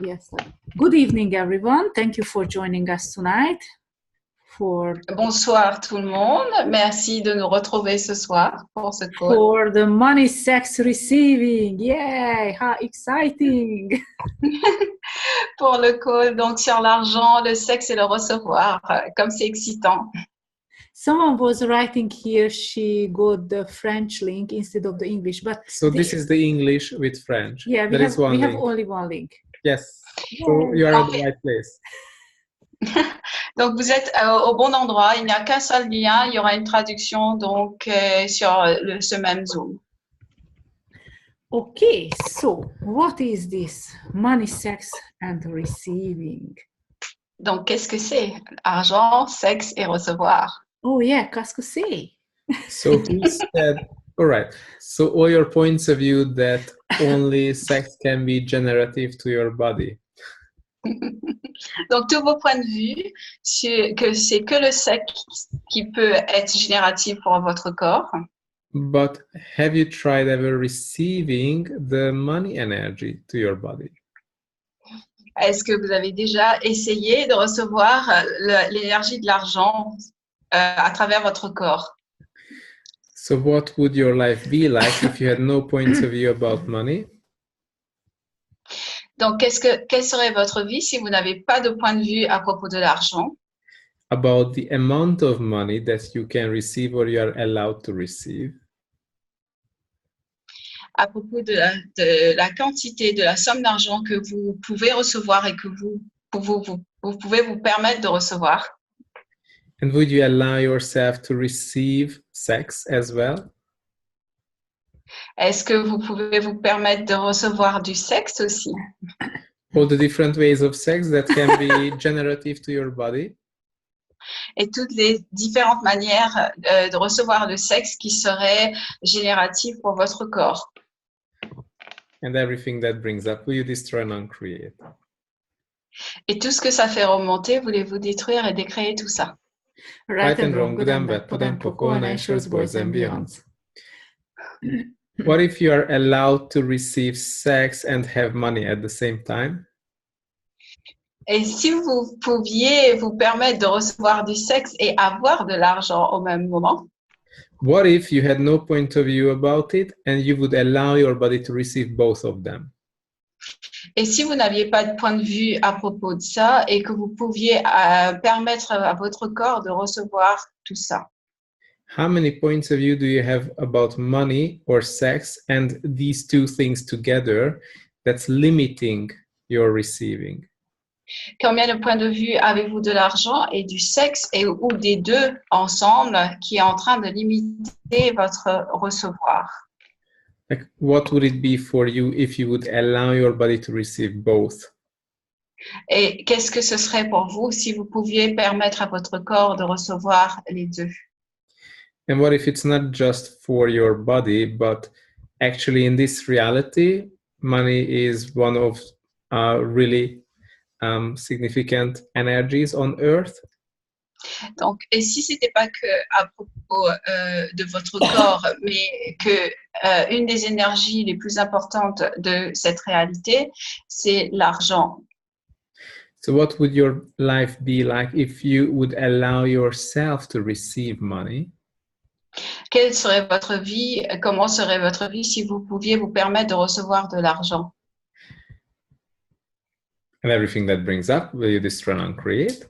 Yes. Good evening, everyone. Thank you for joining us tonight. Bonsoir tout le monde. Merci de nous retrouver ce soir pour ce call. For the money, sex, receiving. Yay! How exciting! Pour le call, donc sur l'argent, le sexe et le recevoir. Comme c'est excitant. Someone was writing here she got the French link instead of the English, but so this is the English with French. Yeah, we have only one link. Yes, so you are at the right place. Donc vous êtes au bon endroit. Il n'y a qu'un seul lien. Il y aura une traduction donc sur ce même Zoom. Okay, so what is this money, sex and receiving? Donc qu'est-ce que c'est? Argent, sexe et recevoir. Oh yeah, qu'est-ce que c'est? So he said, all right. So all your points of view that only sex can be generative to your body. Donc tous vos points de vue, que c'est que le sexe qui peut être génératif pour votre corps. But have you tried ever receiving the money energy to your body? Est-ce que vous avez déjà essayé de recevoir l'énergie de l'argent à travers votre corps? So what would your life be like if you had no points of view about money? Donc, quelle serait votre vie si vous n'avez pas de point de vue à propos de l'argent? About the amount of money that you can receive or you are allowed to receive. À propos de la quantité, de la somme d'argent que vous pouvez recevoir et que vous pouvez vous permettre de recevoir. And would you allow yourself to receive sex as well? Est-ce que vous pouvez vous permettre de recevoir du sexe aussi? All the different ways of sex that can be generative to your body. Et toutes les différentes manières de recevoir le sexe qui seraient génératives pour votre corps. And everything that brings up, will you destroy and uncreate? Et tout ce que ça fait remonter, voulez-vous détruire et décréer tout ça? Right and wrong, good and bad, pod and poco, and anxious boys and beyonds. What if you are allowed to receive sex and have money at the same time? Et si vous pouviez vous permettre de recevoir du sexe et avoir de l'argent au même moment? What if you had no point of view about it and you would allow your body to receive both of them? Et si vous n'aviez pas de point de vue à propos de ça et que vous pouviez permettre à votre corps de recevoir tout ça? How many points of view do you have about money or sex and these two things together that's limiting your receiving? Combien de points de vue avez-vous de l'argent et du sexe ou des deux ensemble qui est en train de limiter votre recevoir? Like, what would it be for you if you would allow your body to receive both? Et qu'est-ce que ce serait pour vous si vous pouviez permettre à votre corps de recevoir les deux? And what if it's not just for your body, but actually in this reality, money is one of really significant energies on Earth? Donc, et si c'était pas que à propos de votre corps, mais que une des énergies les plus importantes de cette réalité, c'est l'argent. So what would your life be like if you would allow yourself to receive money? Quelle serait votre vie? Comment serait votre vie si vous pouviez vous permettre de recevoir de l'argent? And everything that brings up, will you destroy and uncreate?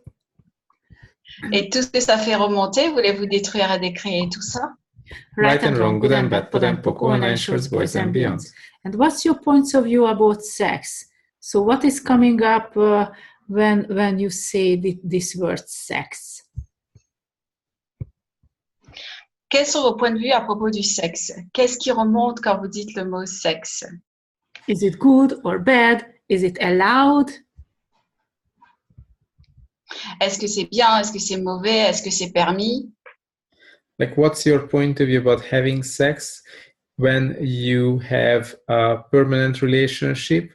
Et tout ce que ça fait remonter, voulez-vous détruire et décréer tout ça? Right and wrong, good and bad, pod and poco, and anxious boys and beyonds. And what's your point of view about sex? So what is coming up when you say this word sex? Quels sont vos points de vue à propos du sexe? Qu'est-ce qui remonte quand vous dites le mot sexe? Is it good or bad? Is it allowed? Est-ce que c'est bien? Est-ce que c'est mauvais? Est-ce que c'est permis? Like, what's your point of view about having sex when you have a permanent relationship?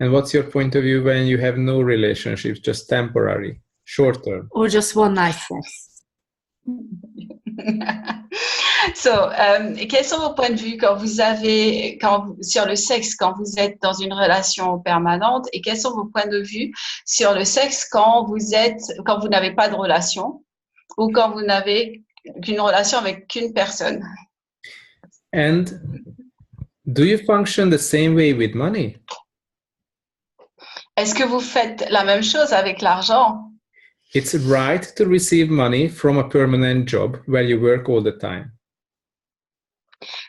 And what's your point of view when you have no relationship, just temporary, short term? Or just one night sex? Quels sont vos points de vue sur le sexe quand vous êtes dans une relation permanente et quels sont vos points de vue sur le sexe quand vous n'avez pas de relation ou quand vous n'avez qu'une relation avec qu'une personne? And do you function the same way with money? Est-ce que vous faites la même chose avec l'argent? It's right to receive money from a permanent job where you work all the time.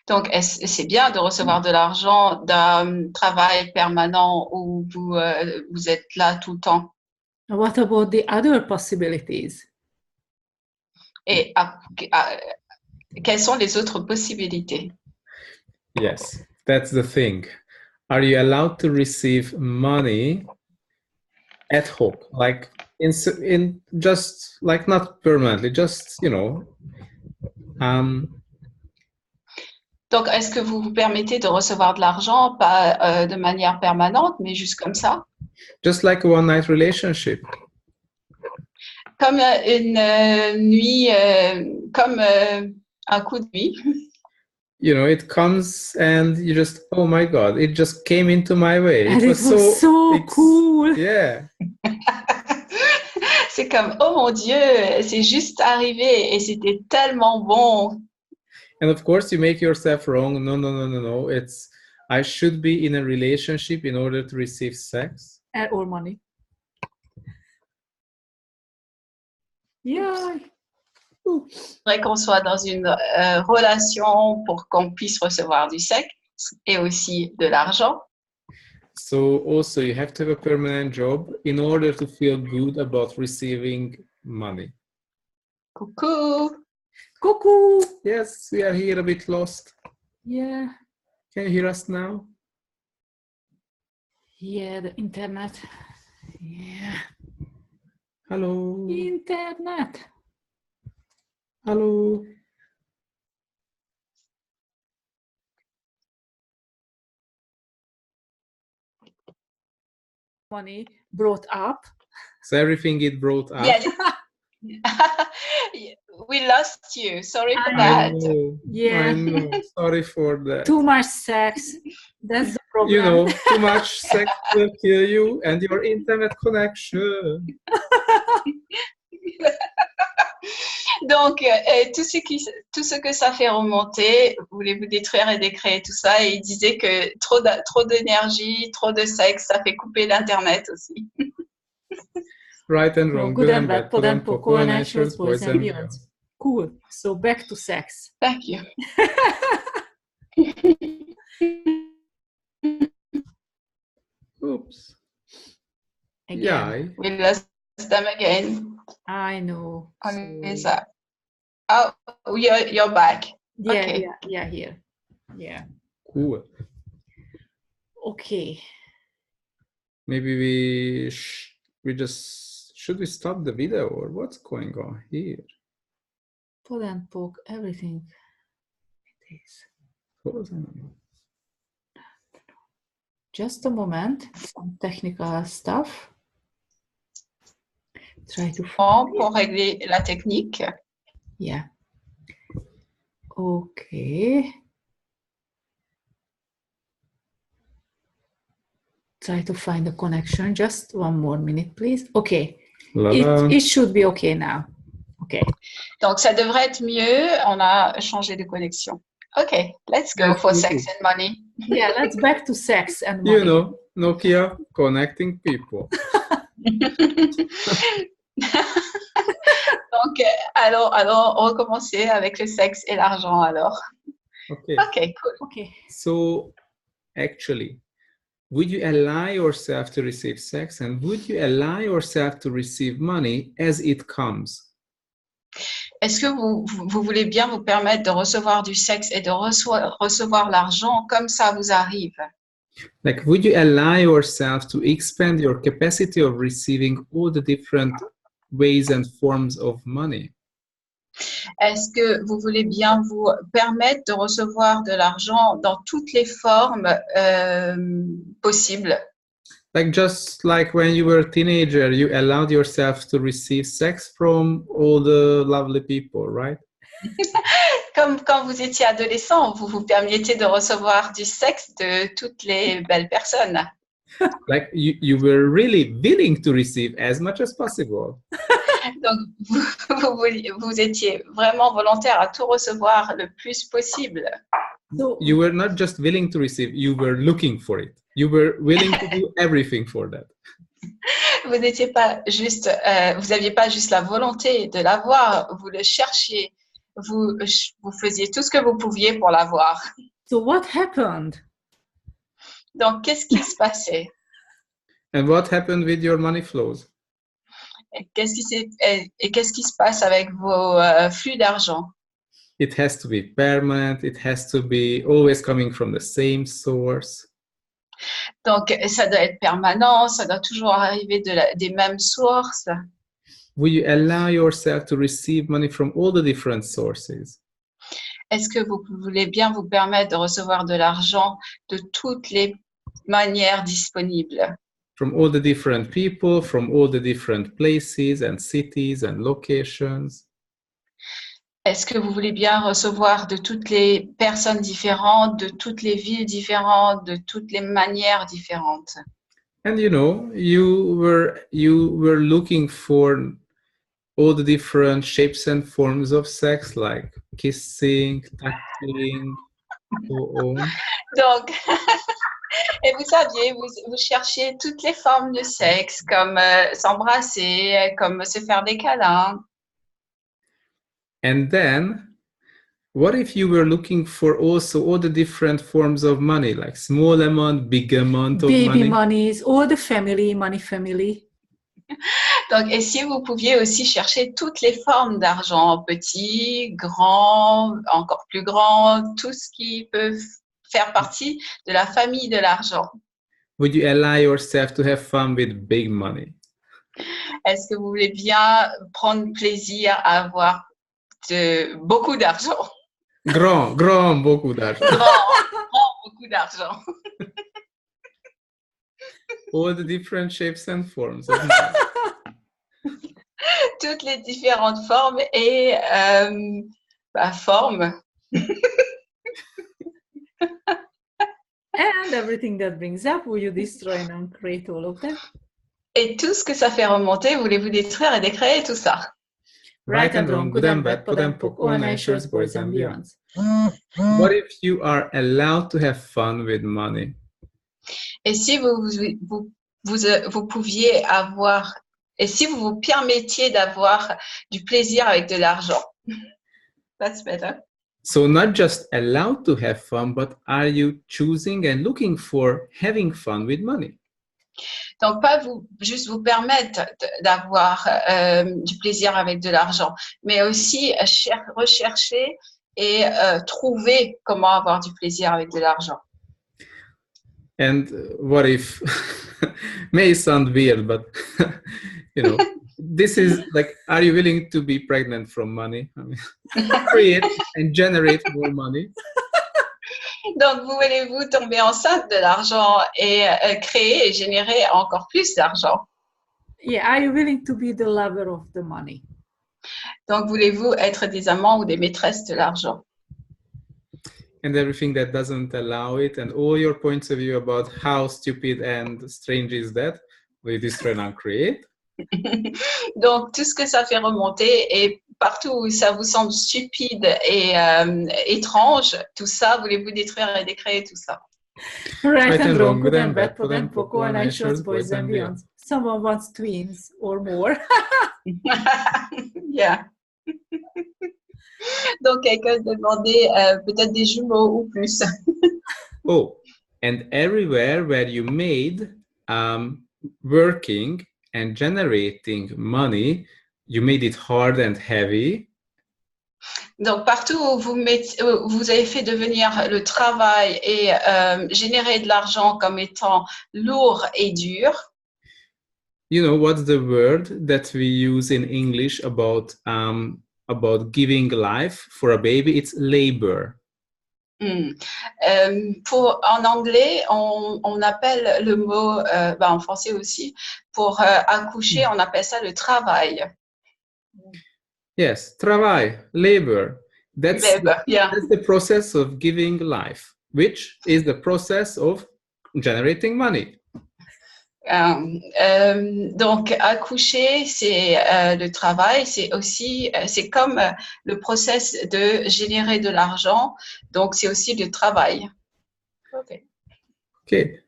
Donc, c'est bien de recevoir de l'argent d'un travail permanent où vous êtes là tout le temps. What about the other possibilities? Et quelles sont les autres possibilités? Yes, that's the thing. Are you allowed to receive money ad hoc, like in just like not permanently, just Donc, est-ce que vous vous permettez de recevoir de l'argent, pas de manière permanente, mais juste comme ça? Just like a one-night relationship. Comme une nuit, comme un coup de nuit. It comes and you just, oh my God, it just came into my way. And it was so cool. Yeah. C'est comme, oh mon Dieu, c'est juste arrivé et c'était tellement bon. And of course, you make yourself wrong. No. It's, I should be in a relationship in order to receive sex. Or money. Yeah. Faudrait qu'on soit dans une relation pour qu'on puisse recevoir du sexe et aussi de l'argent. So also you have to have a permanent job in order to feel good about receiving money. Coucou. Coucou. Yes, we are here a bit lost. Yeah. Can you hear us now? Yeah, the internet. Yeah. Hello. Internet. Hello. Money brought up. So everything it brought up. Yeah. We lost you. Sorry for that. Yeah. I know. Sorry for that. Too much sex. That's the problem. Too much sex will kill you and your internet connection. Donc, tout ce que ça fait remonter, voulez-vous détruire et décréer tout ça? Et il disait que trop d'énergie, trop de sexe, ça fait couper l'Internet aussi. Right and wrong, good and bad, pod and po, co-naturals, boys and beyonds. Cool. So back to sex. Thank you. Oops. Again. Yeah. We lost them again. I know. Oh, you're back. Yeah, okay. Yeah, here. Yeah. Cool. Okay. Maybe should we stop the video or what's going on here? Pull and poke, everything it is. Just a moment, some technical stuff. Try to find pour régler la technique. Yeah. Okay. Try to find the connection. Just one more minute, please. Okay. It should be okay now. Okay. Donc, ça devrait être mieux. On a changé de connexion. Okay, let's go for sex and money. Yeah, let's back to sex and money. Nokia connecting people. Donc, allons recommencer avec le sexe et l'argent alors. Okay, cool. Okay. So, actually, would you allow yourself to receive sex and would you allow yourself to receive money as it comes? Est-ce que vous voulez bien vous permettre de recevoir du sexe et de recevoir l'argent comme ça vous arrive? Like, would you allow yourself to expand your capacity of receiving all the different ways and forms of money? Est-ce que vous voulez bien vous permettre de recevoir de l'argent dans toutes les formes possibles? Like just like when you were a teenager, you allowed yourself to receive sex from all the lovely people, right? comme quand vous étiez adolescent, vous vous permettiez de recevoir du sexe de toutes les belles personnes. Like you were really willing to receive as much as possible. Donc, vous étiez vraiment volontaire à tout recevoir le plus possible. So, You were not just willing to receive, you were looking for it. You were willing to do everything for that. Vous n'étiez pas juste, vous n'aviez pas juste la volonté de l'avoir, vous le cherchiez, vous faisiez tout ce que vous pouviez pour l'avoir. so what happened? Donc, qu'est-ce qui se passait? And what happened with your money flows? Et qu'est-ce qui se passe avec vos flux d'argent? It has to be permanent. It has to be always coming from the same source. Donc, ça doit être permanent, ça doit toujours arriver des mêmes sources. Will you allow yourself to receive money from all the different sources? Est-ce que vous voulez bien vous permettre de recevoir de l'argent de toutes les manières disponibles? From all the different people, from all the different places and cities and locations. Est-ce que vous voulez bien recevoir de toutes les personnes différentes, de toutes les villes différentes, de toutes les manières différentes? And you know, you were looking for all the different shapes and forms of sex, like kissing, touching, so on. Donc, et vous saviez, vous cherchiez toutes les formes de sexe, comme s'embrasser, comme se faire des câlins. And then, what if you were looking for also all the different forms of money, like small amount, big amount of Baby money? monies, all the family, money family. Donc, et si vous pouviez aussi chercher toutes les formes d'argent, petit, grand, encore plus grand, tout ce qui peut faire partie de la famille de l'argent. Would you allow yourself to have fun with big money? Est-ce que vous voulez bien prendre plaisir à avoir beaucoup d'argent? Grand, beaucoup d'argent. Grand, beaucoup d'argent. All the different shapes and forms of money. Toutes les différentes formes et formes. And everything that brings up, will you destroy and uncreate all of that? Et tout ce que ça fait remonter, voulez-vous détruire et décréer tout ça? Right and wrong, good and bad, POD and POC, all nations, boys and beyonds. What if you are allowed to have fun with money? Et si vous pouviez avoir, et si vous vous permettiez d'avoir du plaisir avec de l'argent? That's better. So not just allowed to have fun, but are you choosing and looking for having fun with money? Donc, pas juste vous permettre d'avoir du plaisir avec de l'argent, mais aussi rechercher et trouver comment avoir du plaisir avec de l'argent. And what if, may sound weird, but you know, this is like, are you willing to be pregnant from money? I mean, create and generate more money. Donc, voulez-vous tomber enceinte de l'argent et créer et générer encore plus d'argent? Yeah, are you willing to be the lover of the money? Donc, voulez-vous être des amants ou des maîtresses de l'argent? And everything that doesn't allow it, and all your points of view about how stupid and strange is that, will you destroy and create? Donc, tout ce que ça fait remonter et partout où ça vous semble stupide et étrange, tout ça, voulez-vous détruire et décréer tout ça? Right and wrong, good and bad, POD and POC, all nations, boys and beyonds. Someone wants twins or more. Yeah. Donc, quelqu'un demandait peut-être des jumeaux ou plus. Oh, and everywhere where you made working and generating money, you made it hard and heavy. Donc, partout où vous avez fait devenir le travail et générer de l'argent comme étant lourd et dur. You know, what's the word that we use in English about giving life for a baby? It's labor. En anglais, on appelle le mot, en français aussi, pour accoucher, on appelle ça le travail. Yes, travail, labor. That's the process of giving life, which is the process of generating money. Donc, accoucher, c'est le travail, c'est aussi, c'est comme le process de générer de l'argent, donc c'est aussi le travail. Okay.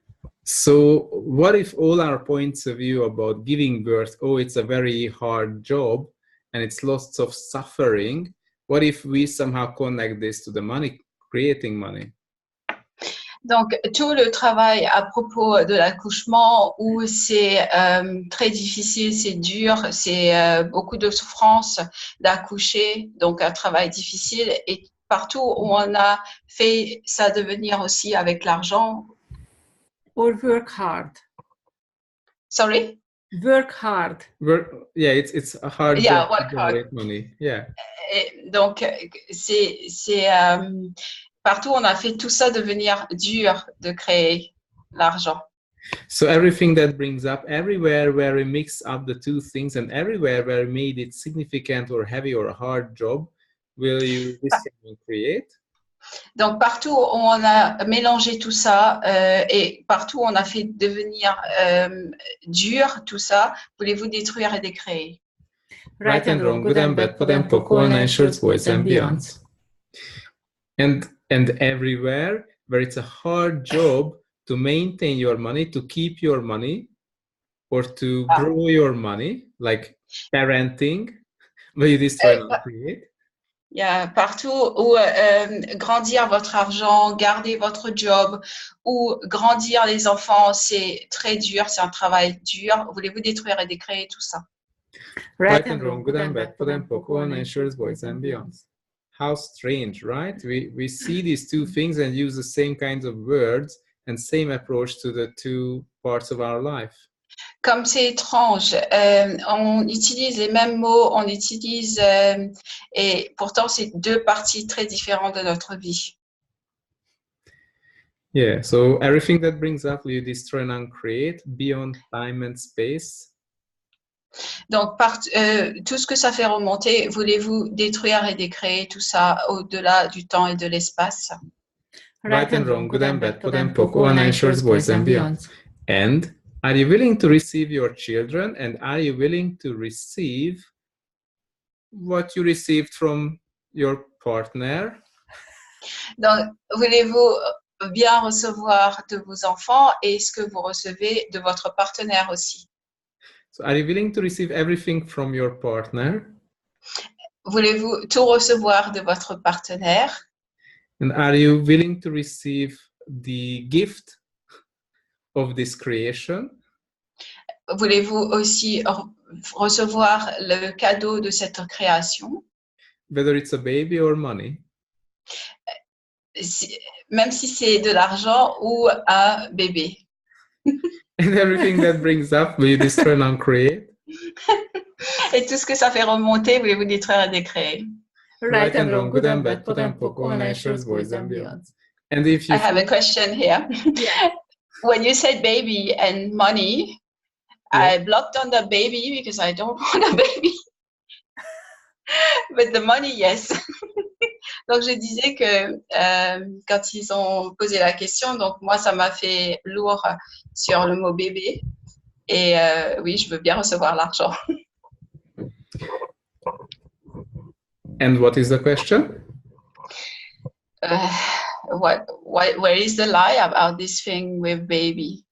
So what if all our points of view about giving birth, oh, it's a very hard job and it's lots of suffering, what if we somehow connect this to the money, creating money? Donc, tout le travail à propos de l'accouchement où c'est très difficile, c'est dur, c'est beaucoup de souffrance d'accoucher, donc un travail difficile. Et partout où on a fait ça devenir aussi avec l'argent. Or work hard. Sorry? Work hard. Yeah, it's a hard job to generate money. Yeah. Et donc, c'est partout, on a fait tout ça devenir dur de créer l'argent. So everything that brings up, everywhere where we mix up the two things and everywhere where we made it significant or heavy or a hard job, will you this can create? Donc, partout où on a mélangé tout ça et partout où on a fait devenir dur tout ça, voulez-vous détruire et décréer? Right and wrong, good and bad, Potempo, online shirts, boys and beyond. And everywhere where it's a hard job to maintain your money, to keep your money, or to grow your money, like parenting, will you destroy and create? Il y a partout où grandir votre argent, garder votre job, ou grandir les enfants, c'est très dur, c'est un travail dur. Voulez-vous détruire et décréer tout ça? Right and wrong, good and bad, Potempo, online shirts, boys and beyond. How strange, right? We see these two things and use the same kinds of words and same approach to the two parts of our life. Comme c'est étrange, on utilise les mêmes mots, on utilise et pourtant c'est deux parties très différentes de notre vie. Yeah, so everything that brings up, will you destroy and uncreate beyond time and space? Donc, tout ce que ça fait remonter, voulez-vous détruire et décréer tout ça au-delà du temps et de l'espace? Right and wrong, good and bad, Potempo, online shirts, boys and beyond. And are you willing to receive your children, and are you willing to receive what you received from your partner? Donc, voulez-vous bien recevoir de vos enfants et ce que vous recevez de votre partenaire aussi? So are you willing to receive everything from your partner? Voulez-vous tout recevoir de votre partenaire? And are you willing to receive the gift of this creation? Voulez-vous aussi recevoir le cadeau de cette création? Whether it's a baby or money? Même si c'est de l'argent ou un bébé. And everything that brings up, will you destroy and uncreate? Et tout ce que ça fait remonter, voulez-vous détruire et décréer? Right and wrong, good and bad, Potempo, online shirts, boys and beyond. And if you I have a question here. Yeah. When you said baby and money, I blocked on the baby because I don't want a baby. But the money, yes. Donc, je disais que quand ils ont posé la question, donc moi, ça m'a fait lourd sur le mot bébé. Et oui, je veux bien recevoir l'argent. And what is the question? Where is the lie about this thing with baby?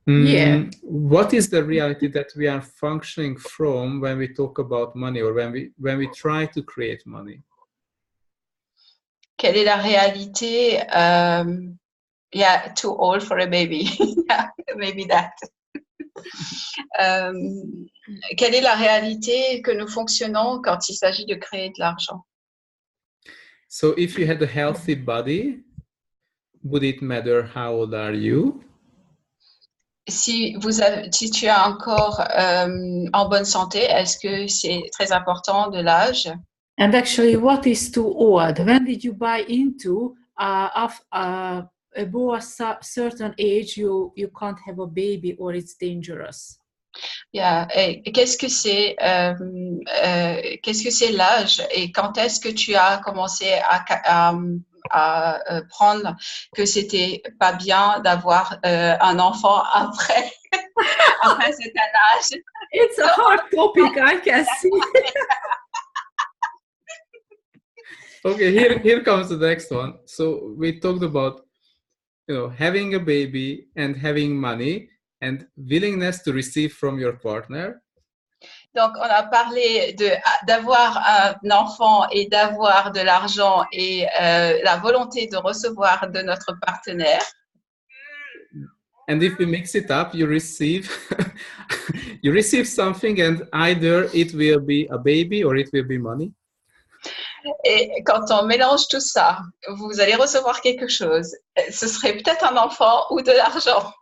Yeah. What is the reality that we are functioning from when we talk about money or when we try to create money? Quelle est la réalité? Yeah, too old for a baby. Yeah, maybe that. Quelle est la réalité que nous fonctionnons quand il s'agit de créer de l'argent? So if you had a healthy body, would it matter how old are you? Si tu as un corps en bonne santé, est-ce que c'est très important de l'âge? And actually, what is too old? When did you buy into above a certain age you can't have a baby or it's dangerous? Yeah. Et qu'est-ce que c'est l'âge et quand est-ce que tu as commencé à prendre que c'était pas bien d'avoir un enfant après après cet âge? It's a hard topic, I can see. Okay, here comes the next one. So we talked about, having a baby and having money and willingness to receive from your partner. Donc, on a parlé d'avoir un enfant et d'avoir de l'argent et la volonté de recevoir de notre partenaire. And if we mix it up, you receive you receive something, and either it will be a baby or it will be money. Et quand on mélange tout ça, vous allez recevoir quelque chose. Ce serait peut-être un enfant ou de l'argent.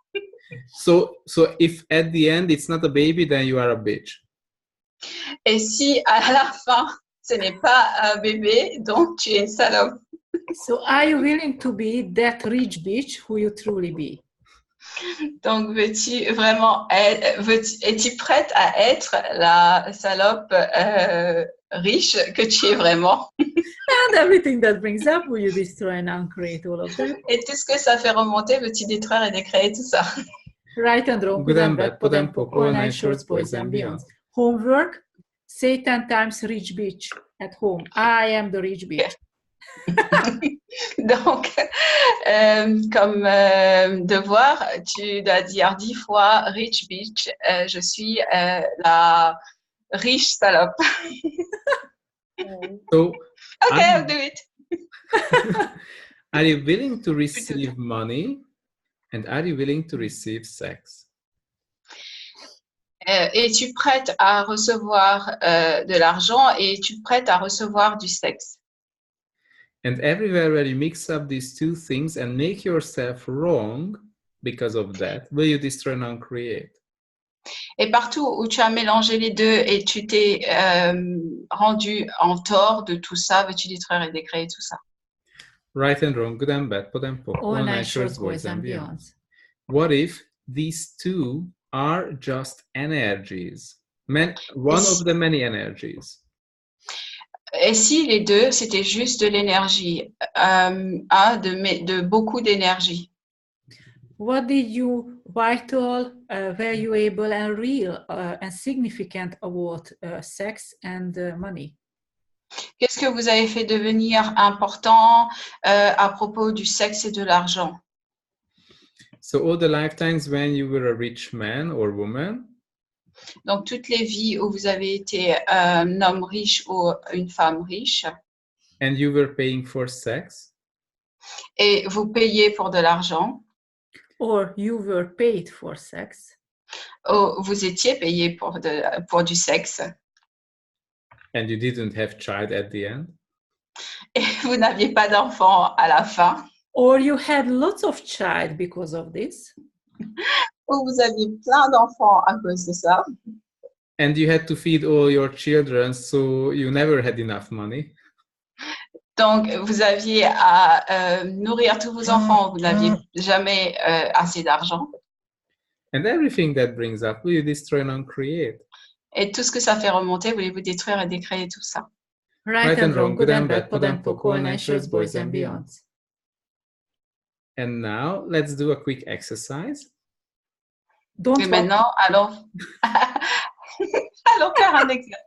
So if at the end it's not a baby, then you are a bitch. Et si à la fin, ce n'est pas un bébé, donc tu es une salope. So are you willing to be that rich bitch who you truly be? Donc, es-tu prête à être la salope riche que tu es vraiment? And everything that brings up, will you destroy and uncreate all of that? Et tout ce que ça fait remonter, veux-tu détruire et décréer tout ça? Right and wrong, good and bad, pod and poc, all nine shorts, boys and beyonds. Homework, say 10 times rich bitch at home. I am the rich bitch. Donc, comme devoir, tu dois dire 10 fois rich bitch, je suis la riche salope. So, okay, I'll do it. Are you willing to receive money and are you willing to receive sex? Es-tu prête à recevoir de l'argent et es-tu prête à recevoir du sexe? And everywhere where you mix up these two things and make yourself wrong because of that, will you destroy and uncreate? Et partout où tu as mélangé les deux et tu t'es rendu en tort de tout ça, veux-tu détruire et décréer tout ça? Right and wrong, good and bad, pod and poc, All nine shorts, boys and beyonds. What if these two are just energies? One of the many energies. Et si les deux, c'était juste de l'énergie, de beaucoup d'énergie? What did you vital, valuable and real and significant about sex and money? Qu'est-ce que vous avez fait devenir important à propos du sexe et de l'argent? So all the lifetimes when you were a rich man or woman. Donc toutes les vies où vous avez été un homme riche ou une femme riche. And you were paying for sex. Et vous payez pour de l'argent. Or you were paid for sex. Ou vous étiez payé pour du sexe. And you didn't have child at the end. Et vous n'aviez pas d'enfant à la fin. Or you had lots of child because of this. Ou vous aviez plein d'enfants à cause de ça. And you had to feed all your children, so you never had enough money. Donc, vous aviez à nourrir tous vos enfants, vous n'aviez jamais assez d'argent. And everything that brings up, will you destroy and uncreate? Et tout ce que ça fait remonter, voulez-vous détruire et décréer tout ça? Right and wrong, good and bad, pod and poc, all nine shorts, boys and beyonds. And now, let's do a quick exercise. Et maintenant, allons faire un exercice.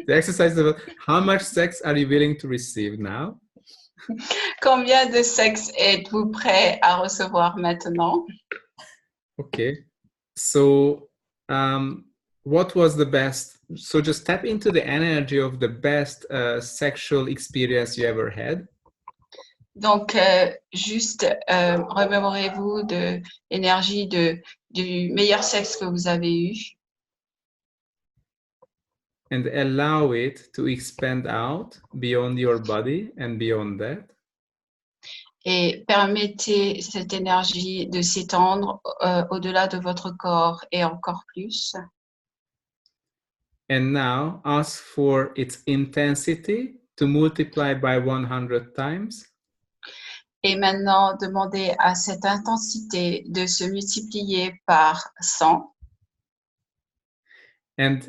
The exercise is about how much sex are you willing to receive now? Combien de sexe êtes-vous prêt à recevoir maintenant? Okay. So, what was the best? So just tap into the energy of the best sexual experience you ever had. Donc, juste remémorez-vous de l'énergie du meilleur sexe que vous avez eu. And allow it to expand out beyond your body and beyond that. Et permettez cette énergie de s'étendre au-delà de votre corps et encore plus. And now ask for its intensity to multiply by 100 times. Et maintenant, demandez à cette intensité de se multiplier par 100. And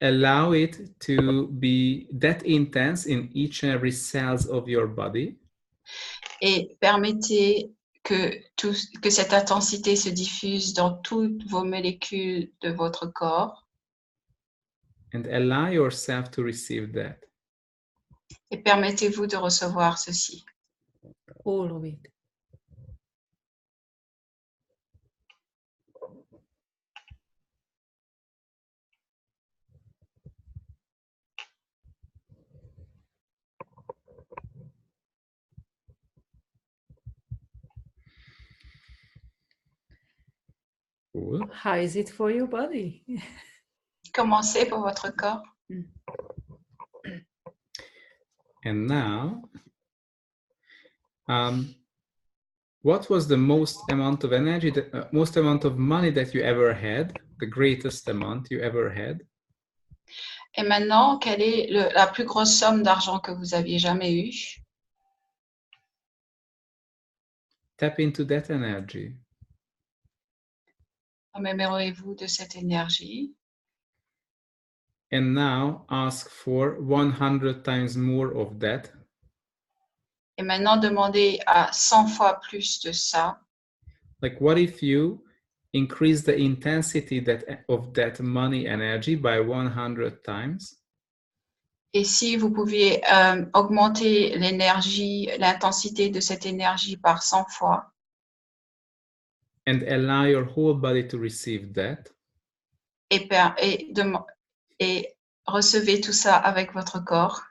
allow it to be that intense in each and every cells of your body. Et permettez que cette intensité se diffuse dans toutes vos molécules de votre corps. And allow yourself to receive that. Et permettez-vous de recevoir ceci. All of it. Cool. How is it for your body? Comment c'est pour votre corps? And now, what was the most amount of energy, most amount of money that you ever had, the greatest amount you ever had? Et maintenant, quelle est la plus grosse somme d'argent que vous aviez jamais eue? Tap into that energy. Remémorez-vous de cette énergie. And now ask for 100 times more of that. Et maintenant, demandez à 100 fois plus de ça. Like, what if you increase the intensity of that money energy by 100 times? Et si vous pouviez augmenter l'énergie, l'intensité de cette énergie par 100 fois. And allow your whole body to receive that. Et recevez tout ça avec votre corps.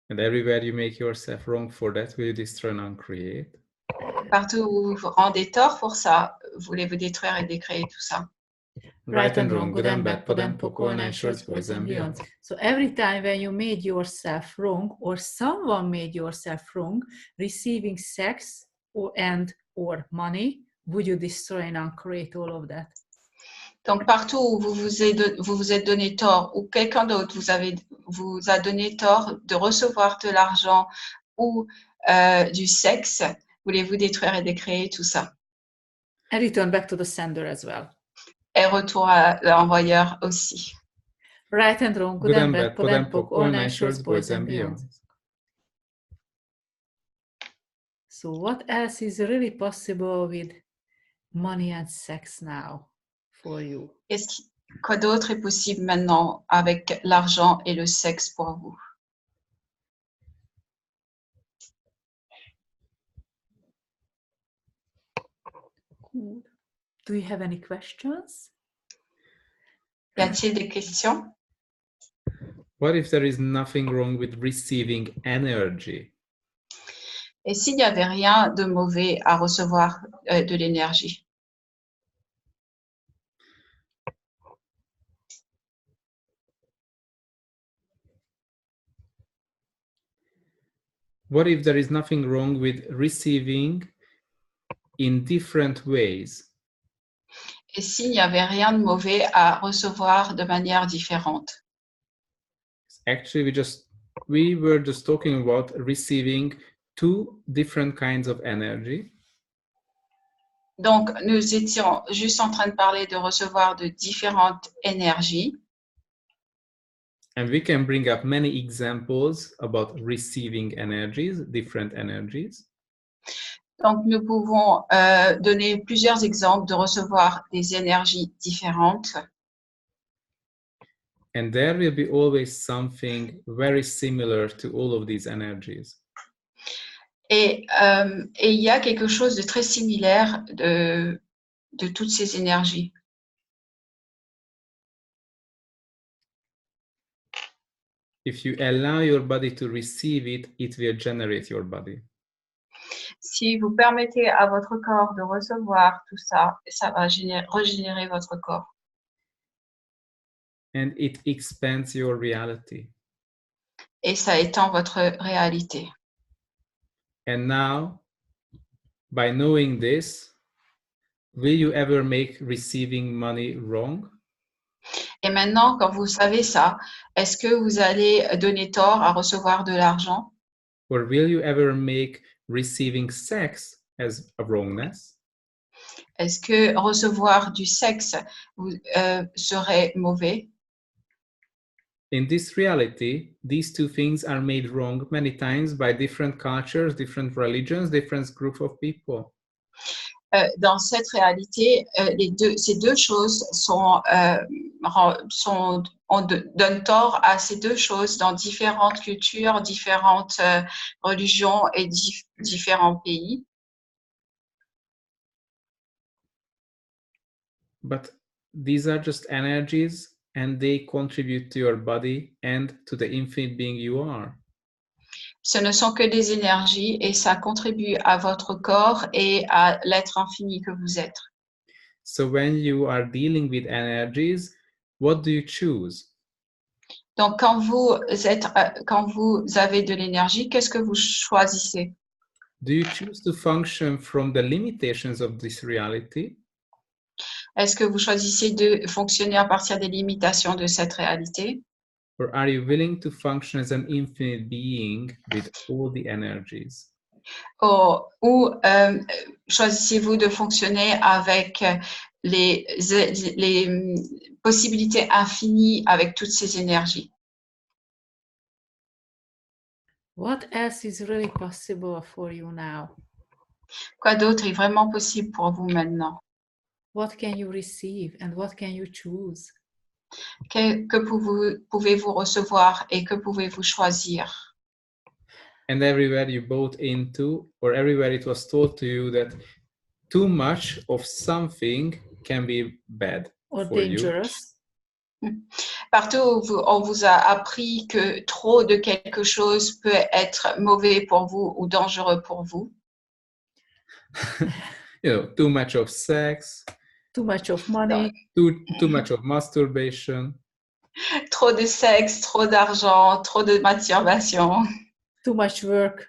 And everywhere you make yourself wrong for that, will you destroy and uncreate? Partout où vous vous rendez tort pour ça, voulez-vous détruire et décréer tout ça. Right and wrong, good and bad, pod and poc, all nine shorts, boys and beyond. So every time when you made yourself wrong or someone made yourself wrong, receiving sex or money, would you destroy and uncreate all of that? Donc partout où vous vous êtes donné tort ou quelqu'un d'autre vous a donné tort de recevoir de l'argent ou du sexe, voulez-vous détruire et décréer tout ça? And return back to the sender as well. Et retour à l'envoyeur aussi. Right and wrong, good and bad, pod and poc, all nine shorts, boys and beyond. So what else is really possible with money and sex now for you? Quoi d'autre est possible maintenant avec l'argent et le sexe pour vous? Cool. Do you have any questions? Y a-t-il des questions? What if there is nothing wrong with receiving energy? Et s'il n'y avait rien de mauvais à recevoir de l'énergie? What if there is nothing wrong with receiving in different ways? Et s'il n'y avait rien de mauvais à recevoir de manière différente? Actually, we were just talking about receiving two different kinds of energy. Donc, nous étions juste en train de parler de recevoir de différentes énergies. And we can bring up many examples about receiving energies, different energies. Donc, nous pouvons donner plusieurs exemples de recevoir des énergies différentes. And there will be always something very similar to all of these energies. Et il y a quelque chose de très similaire de toutes ces énergies. If you allow your body to receive it, it will generate your body. Si vous permettez à votre corps de recevoir tout ça, ça va régénérer votre corps. And it expands your reality. Et ça étend votre réalité. And now, by knowing this, will you ever make receiving money wrong? Et maintenant, quand vous savez ça, est-ce que vous allez donner tort à recevoir de l'argent? Or will you ever make receiving sex as a wrongness? Est-ce que recevoir du sexe serait mauvais? In this reality, these two things are made wrong many times by different cultures, different religions, different groups of people. Dans cette réalité, ces deux choses donnent tort à ces deux choses dans différentes cultures, différentes religions et différents pays. But these are just energies and they contribute to your body and to the infinite being you are. Ce ne sont que des énergies et ça contribue à votre corps et à l'être infini que vous êtes. So when you are dealing with energies, what do you choose? Donc, quand vous avez de l'énergie, qu'est-ce que vous choisissez? Do you choose to function from the limitations of this reality? Est-ce que vous choisissez de fonctionner à partir des limitations de cette réalité? Or are you willing to function as an infinite being with all the energies? Ou choisissez-vous de fonctionner avec les possibilités infinies avec toutes ces énergies? What else is really possible for you now? Quoi d'autre est vraiment possible pour vous maintenant? What can you receive and what can you choose? Que pouvez-vous recevoir et que pouvez-vous choisir? And everywhere you bought into, or everywhere it was told to you that too much of something can be bad Or for dangerous? Partout où on vous a appris que trop de quelque chose peut être mauvais pour vous ou dangereux pour vous. You know, too much of sex, Too much of money? too much of masturbation, Trop de sexe, trop d'argent, trop de masturbation, Too much work?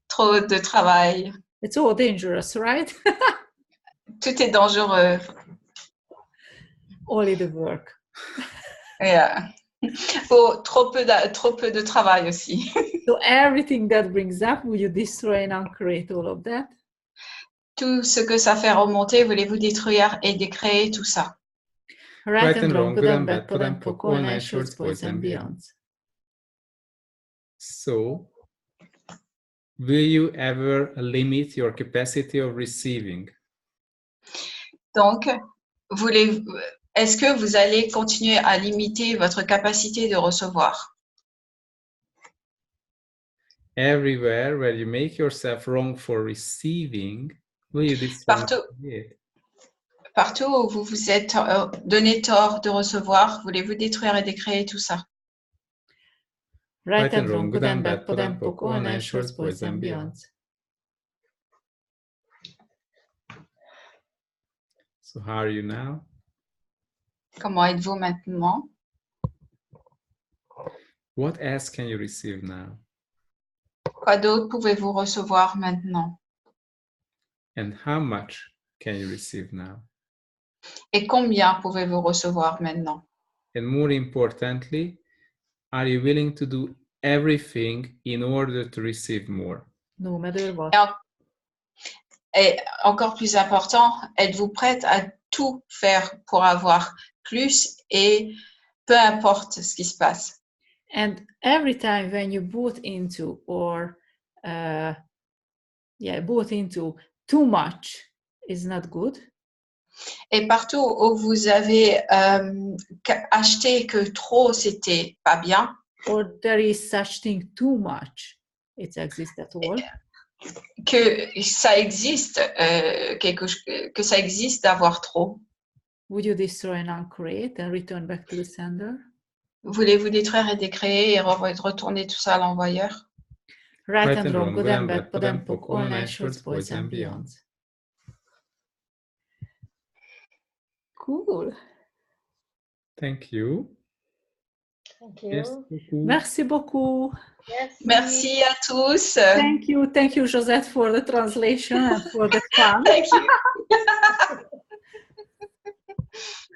trop de travail. It's all dangerous, right? Tout est dangereux. Only the work. Et, trop peu de travail aussi. So everything that brings up, will you destroy and uncreate all of that? Tout ce que ça fait remonter, voulez-vous détruire et décréer tout ça? Right and wrong, good and bad, POD and POC, all nine shorts, boys and beyonds. So, will you ever limit your capacity of receiving? Donc, est-ce que vous allez continuer à limiter votre capacité de recevoir? Everywhere where you make yourself wrong for receiving, will you destroy it? Partout où vous vous êtes donné tort de recevoir, voulez-vous détruire et décréer tout ça? Right and wrong, good and bad, POD and POC, all nine shorts, boys and beyonds. So how are you now? Comment êtes-vous maintenant? What else can you receive now? Quoi d'autre pouvez-vous recevoir maintenant? And how much can you receive now? Et combien pouvez-vous recevoir maintenant? And more importantly, are you willing to do everything in order to receive more? No matter what. Et encore plus important, êtes-vous prête à tout faire pour avoir plus et peu importe ce qui se passe? And every time when you boot into or boot into too much is not good. Et partout où vous avez acheté que trop c'était pas bien. Or there is such thing too much. It exists at all. Que ça existe, que ça existe d'avoir trop. Would you destroy and uncreate and return back to the sender? Voulez-vous détruire et décréer et retourner tout ça à l'envoyeur? Right and wrong, good and bad, POD and POC, all nine shorts, boys and beyonds. Cool. Thank you. Thank you. Merci beaucoup. Merci à tous. Thank you, Josette, for the translation and for the fun. Thank you.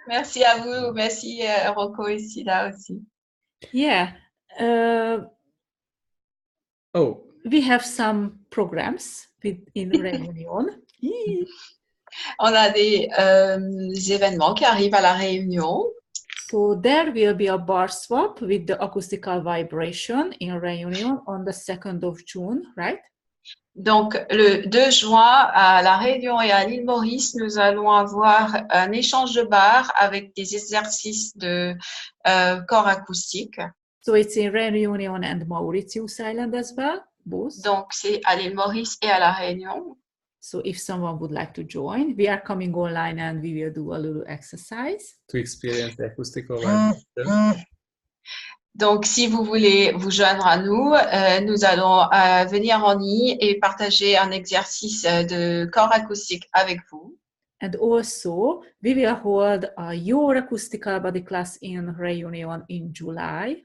Merci à vous, merci Rocco ici là aussi. Yeah. Oh, we have some programs in Réunion. On a des événements qui arrivent à la Réunion. So there will be a bar swap with the acoustical vibration in Réunion on the 2nd of June, right? Donc, le 2 juin, à La Réunion et à l'île Maurice, nous allons avoir un échange de bars avec des exercices de corps acoustique. So it's in Réunion and Mauritius Island as well, both. Donc, c'est à l'île Maurice et à La Réunion. So if someone would like to join, we are coming online and we will do a little exercise. to experience the acoustical vibration. Donc, si vous voulez vous joindre à nous, nous allons venir en ligne et partager un exercice de corps acoustique avec vous. And also, we will hold a Your Acoustical Body class in Réunion in July.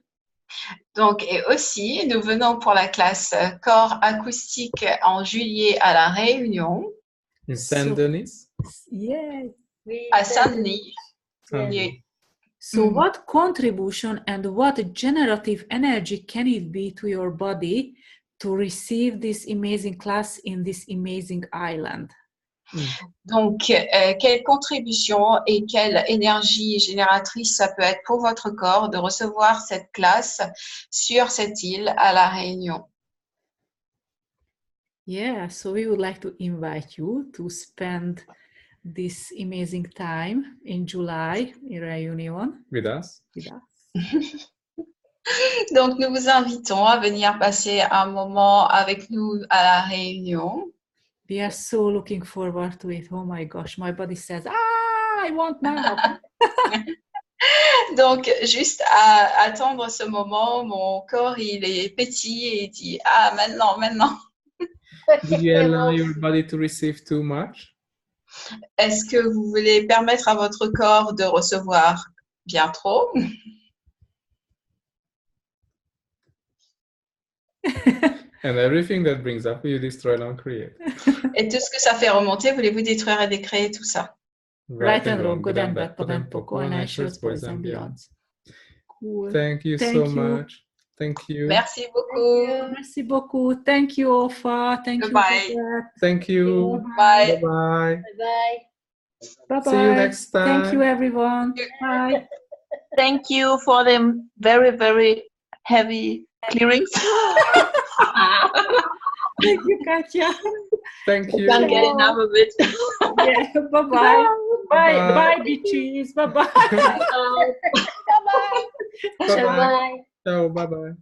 Donc, et aussi, nous venons pour la classe corps acoustique en juillet à La Réunion, In Saint-Denis? Yes. à Saint-Denis. Saint-Denis. So what contribution and what generative energy can it be to your body to receive this amazing class in this amazing island? Donc, quelle contribution et quelle énergie génératrice ça peut être pour votre corps de recevoir cette classe sur cette île à La Réunion. Yeah, so we would like to invite you to spend this amazing time in July in Réunion With us? with us. Donc, nous vous invitons à venir passer un moment avec nous à La Réunion. We are so looking forward to it. Oh my gosh, my body says, I want now. Donc, juste à attendre ce moment, mon corps, il est petit et il dit « Ah, maintenant, maintenant ». Did you allow your body to receive too much? Est-ce que vous voulez permettre à votre corps de recevoir bien trop? And everything that brings up, you destroy and create. Et tout ce que ça fait remonter, voulez-vous détruire et décréer tout ça? Right and wrong, good and bad, pod and poco, and shirts, boys and beyonds. Cool. Thank you Thank so you. much. Thank you. Merci beaucoup. Merci beaucoup. Thank you, Ofa. Thank Goodbye. you. Thank you. Bye. Bye-bye. Bye. Bye-bye. See you next time. Thank you, everyone. Bye. Thank you for the very, very heavy clearings. Thank you, Katya. Thank you. Can't get enough of it. Yeah, bye-bye. Bye. Bye, bitches. Bye-bye. Bye-bye. Bye-bye. Bye. Ciao, bye-bye.